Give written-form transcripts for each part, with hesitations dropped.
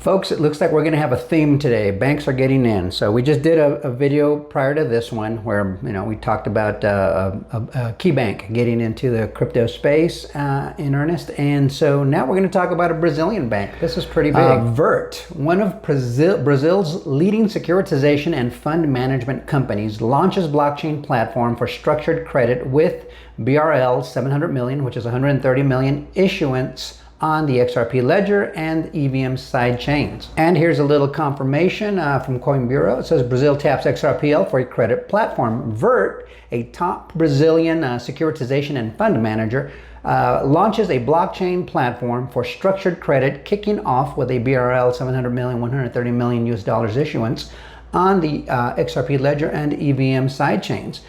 Folks, it looks like we're going to have a theme today. Banks are getting in. So we just did a video prior to this one where we talked about a key bank getting into the crypto space in earnest. And so now we're going to talk about a Brazilian bank. This is pretty big. Vert, one of Brazil's leading securitization and fund management companies, launches blockchain platform for structured credit with BRL 700 million, which is 130 million issuance on the XRP ledger and EVM side chains. And here's a little confirmation from Coin Bureau. It says Brazil taps XRPL for a credit platform. Vert, a top Brazilian securitization and fund manager, launches a blockchain platform for structured credit, kicking off with a BRL 700 million, 130 million US dollars issuance on the XRP ledger and EVM side chains.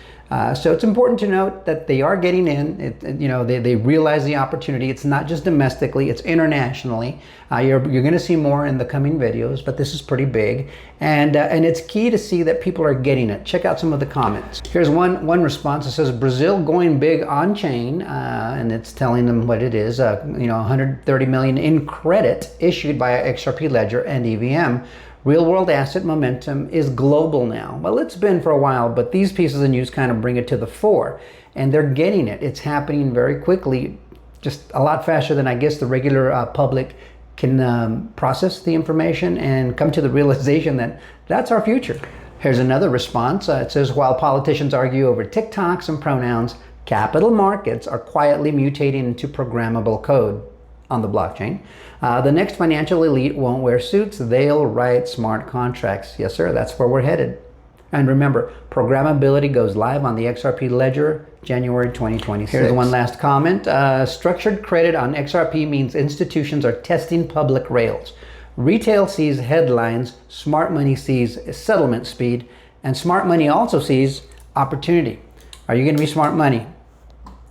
So it's important to note that they are getting in. They realize the opportunity. It's not just domestically, it's internationally. You're going to see more in the coming videos, but this is pretty big. And it's key to see that people are getting it. Check out some of the comments. Here's one response. It says, Brazil going big on chain, and it's telling them what it is. 130 million in credit issued by XRP ledger and EVM. Real-world asset momentum is global now. Well, it's been for a while, but these pieces of news kind of bring it to the fore, and they're getting it. It's happening very quickly, just a lot faster than I guess the regular public can process the information and come to the realization that that's our future. Here's another response. It says, while politicians argue over TikToks and pronouns, capital markets are quietly mutating into programmable code on the blockchain. The next financial elite won't wear suits, they'll write smart contracts. Yes, sir, that's where we're headed. And remember, programmability goes live on the XRP ledger, January 2026. Here's one last comment. Structured credit on XRP means institutions are testing public rails. Retail sees headlines, smart money sees settlement speed, and smart money also sees opportunity. Are you going to be smart money?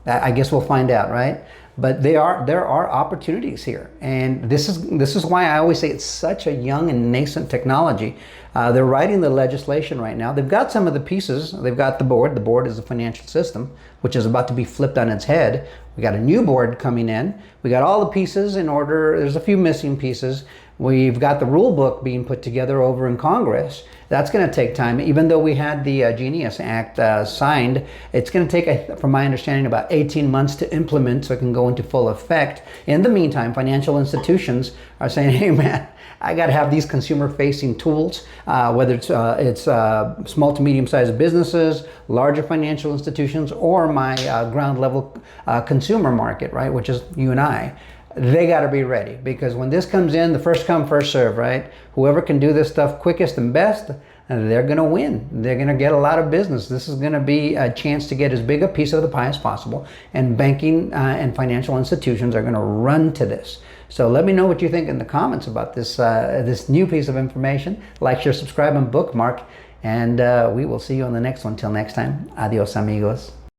I guess we'll find out, right? But there are opportunities here, and this is why I always say it's such a young and nascent technology. They're writing the legislation right now. They've got some of the pieces. They've got the board. The board is the financial system, which is about to be flipped on its head. We got a new board coming in. We got all the pieces in order. There's a few missing pieces. We've got the rule book being put together over in Congress. That's going to take time. Even though we had the Genius Act signed, it's going to take, from my understanding, about 18 months to implement so it can go into full effect. In the meantime, financial institutions are saying, hey man, I got to have these consumer-facing tools, whether it's small to medium-sized businesses, larger financial institutions, or my ground-level consumer market, right, which is you and I. They got to be ready, because when this comes in, the first come, first serve, right? Whoever can do this stuff quickest and best, they're going to win. They're going to get a lot of business. This is going to be a chance to get as big a piece of the pie as possible, and banking and financial institutions are going to run to this. So let me know what you think in the comments about this this new piece of information. Like, share, subscribe, and bookmark, and we will see you on the next one. Till next time, adios amigos.